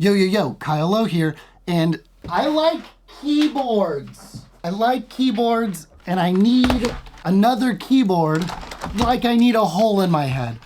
Yo, yo, yo, Kyle Lowe here, and I like keyboards. I like keyboards, and I need another keyboard like I need a hole in my head.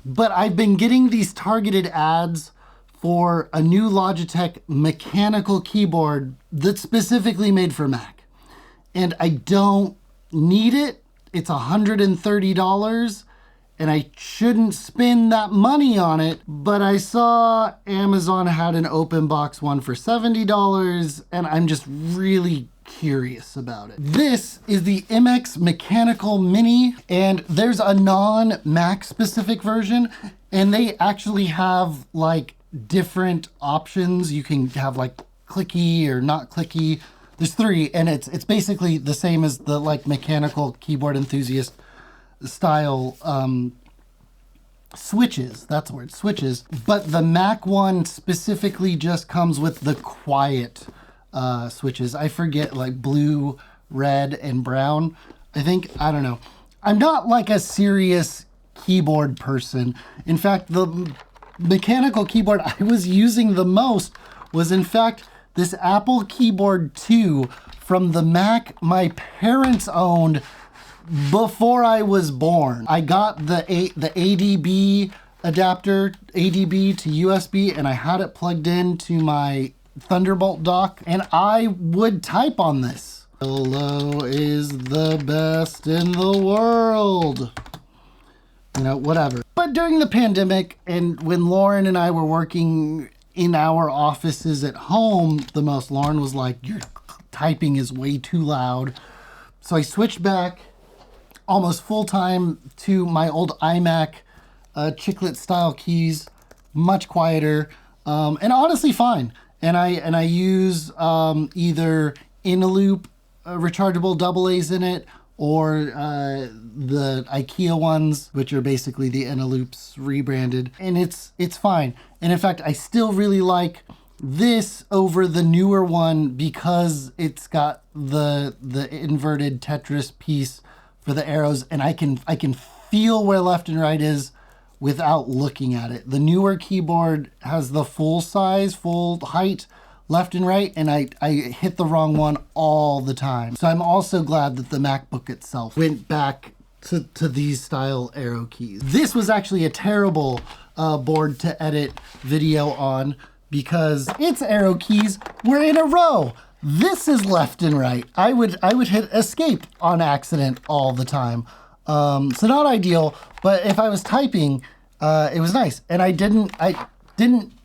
But I've been getting these targeted ads for a new Logitech mechanical keyboard that's specifically made for Mac. And I don't need it. It's $130. And I shouldn't spend that money on it, but I saw Amazon had an open box one for $70, and I'm just really curious about it. This is the MX Mechanical Mini, and there's a non-Mac specific version, and they actually have like different options. You can have like clicky or not clicky. There's three, and it's basically the same as the like mechanical keyboard enthusiast style switches. That's the word, switches. But the Mac one specifically just comes with the quiet switches. I forget, like blue, red, and brown. I don't know. I'm not like a serious keyboard person. In fact, the mechanical keyboard I was using the most was in fact this Apple Keyboard 2 from the Mac my parents owned before I was born. I got the ADB adapter, ADB to USB, and I had it plugged into my Thunderbolt dock, and I would type on this. Lowe is the best in the world. You know, whatever. But during the pandemic, and when Lauren and I were working in our offices at home the most, Lauren was like, your typing is way too loud. So I switched back almost full time to my old iMac chiclet style keys, much quieter, and honestly fine. And I use either in a loop rechargeable AA's in it, or the IKEA ones, which are basically the Inaloops rebranded, and it's fine. And in fact, I still really like this over the newer one because it's got the inverted Tetris piece for the arrows, and I can feel where left and right is without looking at it. The newer keyboard has the full size, full height, left and right, and I hit the wrong one all the time. So I'm also glad that the MacBook itself went back to these style arrow keys. This was actually a terrible board to edit video on because its arrow keys were in a row. This is left and right. I would hit escape on accident all the time. So not ideal, but if I was typing, it was nice. And I didn't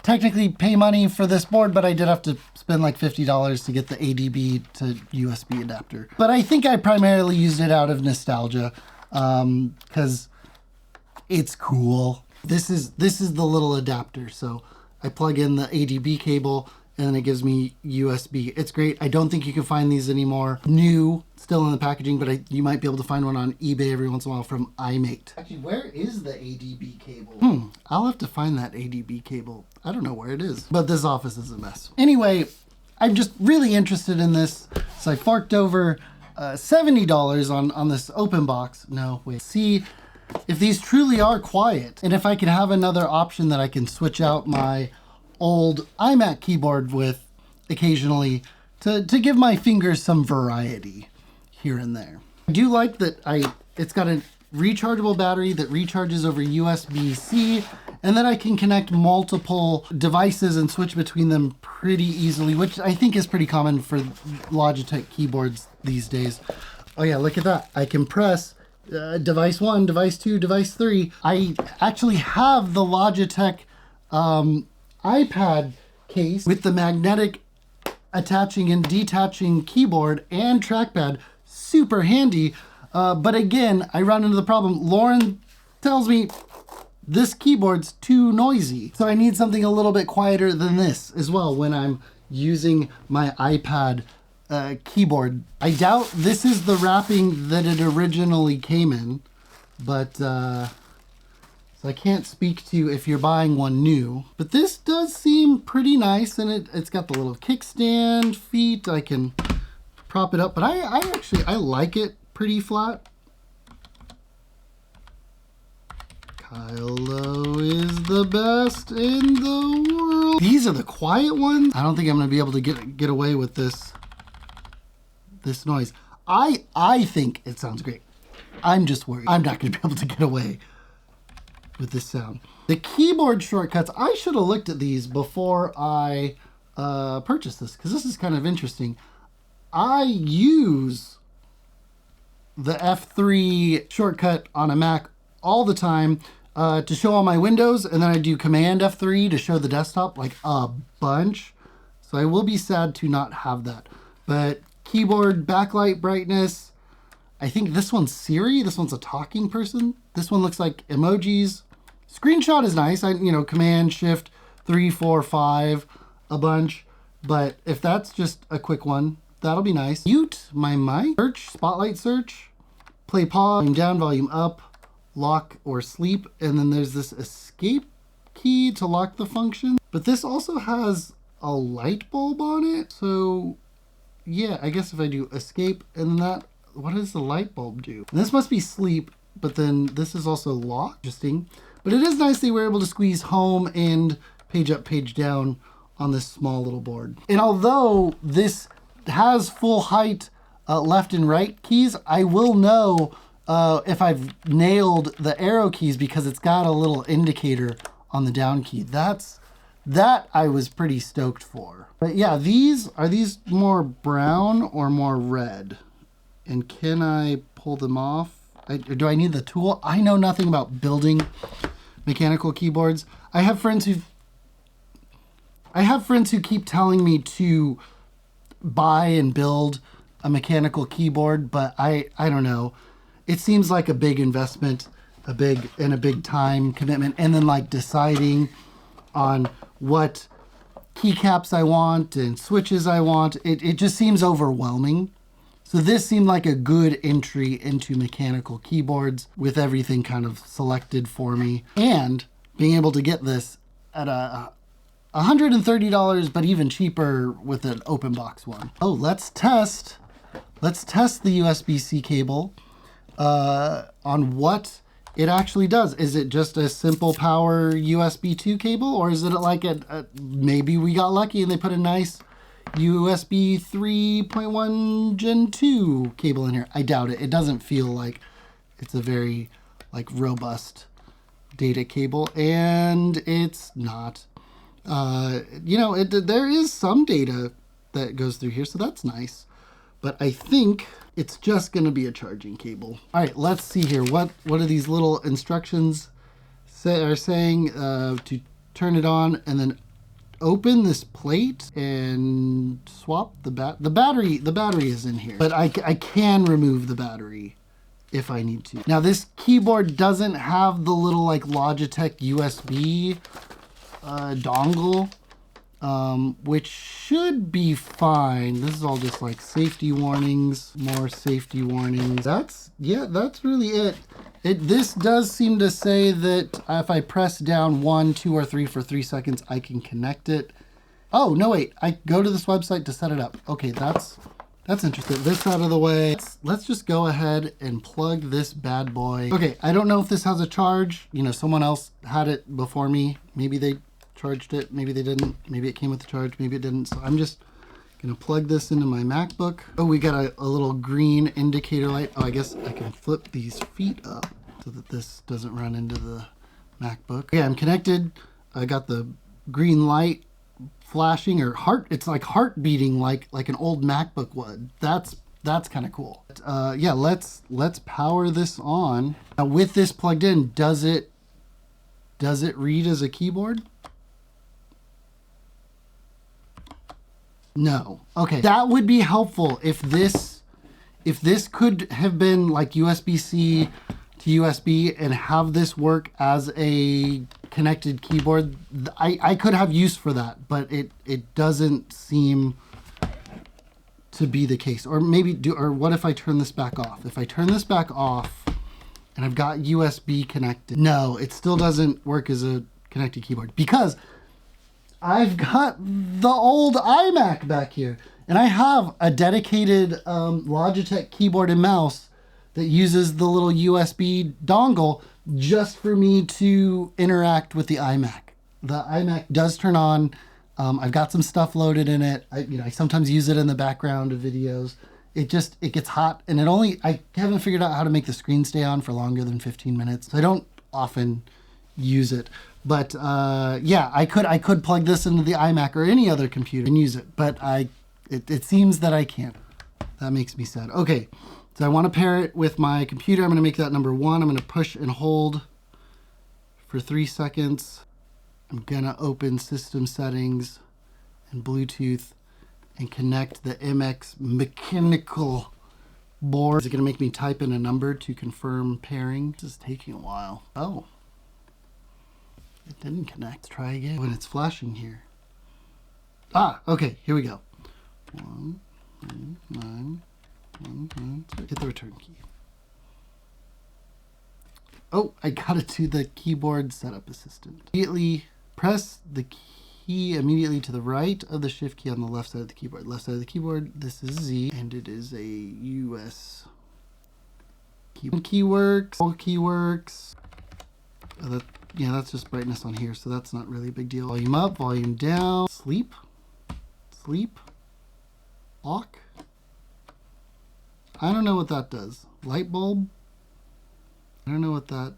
technically pay money for this board, but I did have to spend like $50 to get the ADB to USB adapter. But I think I primarily used it out of nostalgia, because it's cool. This is the little adapter. So I plug in the ADB cable, and then it gives me USB. It's great. I don't think you can find these anymore. New, still in the packaging, but you might be able to find one on eBay every once in a while from iMate. Actually, where is the ADB cable? I'll have to find that ADB cable. I don't know where it is, but this office is a mess. Anyway, I'm just really interested in this, so I forked over $70 on this open box. No, wait. See if these truly are quiet, and if I can have another option that I can switch out my old iMac keyboard with occasionally to give my fingers some variety here and there. I do like that it's got a rechargeable battery that recharges over USB-C, and then I can connect multiple devices and switch between them pretty easily, which I think is pretty common for Logitech keyboards these days. Oh yeah, look at that. I can press device 1, device 2, device 3. I actually have the Logitech iPad case with the magnetic attaching and detaching keyboard and trackpad. Super handy. But again, I run into the problem. Lauren tells me this keyboard's too noisy. So I need something a little bit quieter than this as well when I'm using my iPad keyboard. I doubt this is the wrapping that it originally came in, but so I can't speak to if you're buying one new, but this does seem pretty nice, and it's got the little kickstand feet. I can prop it up, but I like it pretty flat. Kyle Lowe is the best in the world. These are the quiet ones. I don't think I'm gonna be able to get away with this noise. I think it sounds great. I'm just worried I'm not gonna be able to get away with this sound. The keyboard shortcuts, I should have looked at these before I purchased this, because this is kind of interesting. I use the F3 shortcut on a Mac all the time to show all my windows, and then I do Command F3 to show the desktop, like a bunch. So I will be sad to not have that. But keyboard backlight brightness, I think this one's Siri. This one's a talking person. This one looks like emojis. Screenshot is nice. Command Shift 3, 4, 5, a bunch. But if that's just a quick one, that'll be nice. Mute my mic. Search, spotlight search, play pause, volume down, volume up, lock or sleep. And then there's this escape key to lock the function. But this also has a light bulb on it. So yeah, I guess if I do escape and then that, what does the light bulb do? And this must be sleep, but then this is also lock. Interesting. But it is nice they were able to squeeze home and page up, page down on this small little board. And although this has full height left and right keys, I will know if I've nailed the arrow keys because it's got a little indicator on the down key. That I was pretty stoked for. But yeah, are these more brown or more red? And can I pull them off? Do I need the tool? I know nothing about building mechanical keyboards. I have friends who keep telling me to buy and build a mechanical keyboard, but I don't know. It seems like a big investment, a big time commitment, and then like deciding on what keycaps I want and switches I want. It just seems overwhelming. So this seemed like a good entry into mechanical keyboards with everything kind of selected for me. And being able to get this at $130, but even cheaper with an open box one. Oh, let's test the USB-C cable on what it actually does. Is it just a simple power USB 2 cable, or is it like maybe we got lucky and they put a nice USB 3.1 Gen 2 cable in here? I doubt it. It doesn't feel like it's a very robust data cable, and it's not. There is some data that goes through here, so that's nice. But I think it's just going to be a charging cable. All right, let's see here. What are these little instructions are saying? To turn it on and then open this plate and swap the battery. The battery is in here, but I can remove the battery if I need to. Now this keyboard doesn't have the little Logitech USB dongle, which should be fine. This is all just safety warnings, more safety warnings. That's really it. This does seem to say that if I press down 1, 2, or 3 for 3 seconds, I can connect it. Oh, no, wait. I go to this website to set it up. Okay, that's interesting. This out of the way. Let's just go ahead and plug this bad boy. Okay, I don't know if this has a charge. Someone else had it before me. Maybe they charged it. Maybe they didn't. Maybe it came with the charge. Maybe it didn't. So I'm just gonna plug this into my MacBook. Oh, we got a little green indicator light. Oh, I guess I can flip these feet up so that this doesn't run into the MacBook. Yeah, I'm connected. I got the green light flashing, or it's like heart beating like an old MacBook would. That's kind of cool. Yeah, let's power this on. Now with this plugged in, does it read as a keyboard? No. Okay, that would be helpful if this could have been USB-C to USB and have this work as a connected keyboard. I could have use for that, but it doesn't seem to be the case. Or maybe what if I turn this back off? If I turn this back off and I've got USB connected, no, it still doesn't work as a connected keyboard because I've got the old iMac back here, and I have a dedicated Logitech keyboard and mouse that uses the little USB dongle just for me to interact with the iMac. The iMac does turn on. I've got some stuff loaded in it. I sometimes use it in the background of videos. It gets hot, and I haven't figured out how to make the screen stay on for longer than 15 minutes. So I don't often use it. But yeah, I could plug this into the iMac or any other computer and use it, but it seems that I can't. That makes me sad. Okay, so I want to pair it with my computer. I'm going to make that number 1. I'm going to push and hold for 3 seconds. I'm going to open system settings and Bluetooth and connect the MX mechanical board. Is it going to make me type in a number to confirm pairing? This is taking a while. Oh, it didn't connect. Let's try again when it's flashing here. Ah, okay, here we go. 1, 9, 1, 9, hit the return key. Oh, I got it to the keyboard setup assistant. Immediately press the key immediately to the right of the shift key on the left side of the keyboard. Left side of the keyboard, this is Z, and it is a US key. Key works, all key works. Yeah, that's just brightness on here, so that's not really a big deal. Volume up, volume down, sleep, lock. I don't know what that does. Light bulb. I don't know what that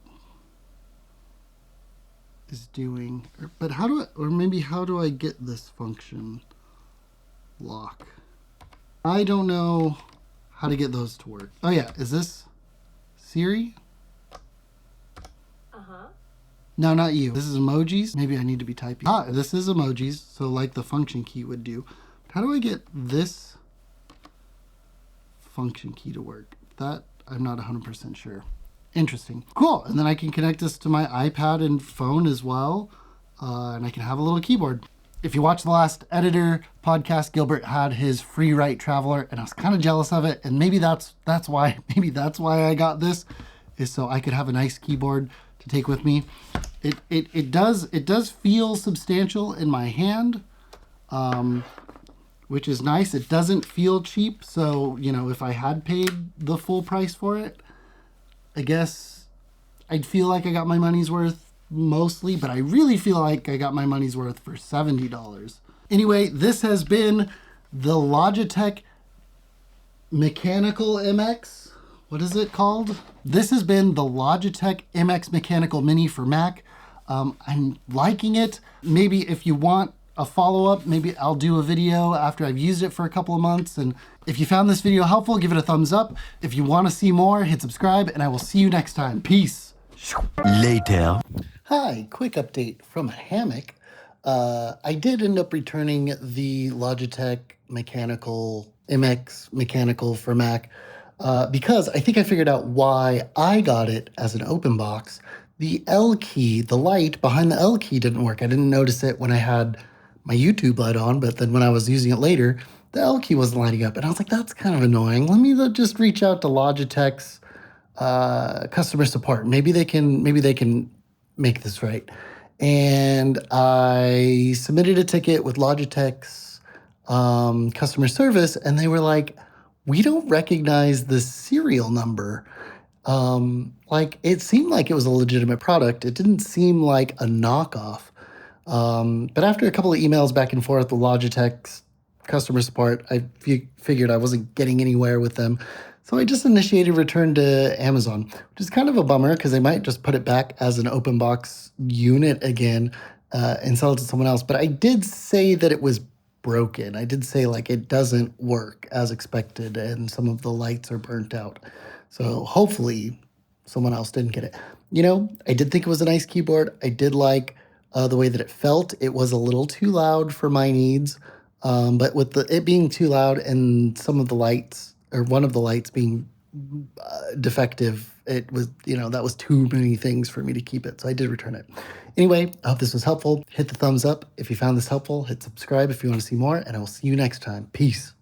is doing. But how do I get this function? Lock. I don't know how to get those to work. Oh yeah, is this Siri? No, not you. This is emojis. Maybe I need to be typing. Ah, this is emojis, so like the function key would do. How do I get this function key to work? That I'm not 100% sure. Interesting. Cool. And then I can connect this to my iPad and phone as well. And I can have a little keyboard. If you watch the last editor podcast, Gilbert had his free write traveler, and I was kind of jealous of it. And maybe that's why I got this, is so I could have a nice keyboard to take with me. It does feel substantial in my hand, which is nice. It doesn't feel cheap. So, if I had paid the full price for it, I guess I'd feel like I got my money's worth mostly, but I really feel like I got my money's worth for $70. Anyway, this has been the Logitech Mechanical MX. What is it called? This has been the Logitech MX Mechanical Mini for Mac. I'm liking it. Maybe if you want a follow-up, maybe I'll do a video after I've used it for a couple of months. And if you found this video helpful, give it a thumbs up. If you want to see more, hit subscribe, and I will see you next time. Peace. Later. Hi, quick update from a hammock. I did end up returning the Logitech Mechanical MX Mechanical for Mac because I think I figured out why I got it as an open box. The L key, the light behind the L key didn't work. I didn't notice it when I had my YouTube light on, but then when I was using it later, the L key wasn't lighting up. And I was like, that's kind of annoying. Let me just reach out to Logitech's customer support. Maybe they can make this right. And I submitted a ticket with Logitech's customer service, and they were like, we don't recognize the serial number. Like, it seemed like it was a legitimate product. It didn't seem like a knockoff. But after a couple of emails back and forth with Logitech's customer support, I figured I wasn't getting anywhere with them. So I just initiated return to Amazon, which is kind of a bummer because they might just put it back as an open box unit again and sell it to someone else. But I did say that it was broken. I did say like it doesn't work as expected and some of the lights are burnt out. So hopefully someone else didn't get it. I did think it was a nice keyboard. I did like the way that it felt. It was a little too loud for my needs. But with it being too loud and some of the lights, or one of the lights being defective, it was, that was too many things for me to keep it. So I did return it. Anyway, I hope this was helpful. Hit the thumbs up if you found this helpful. Hit subscribe if you want to see more, and I will see you next time. Peace.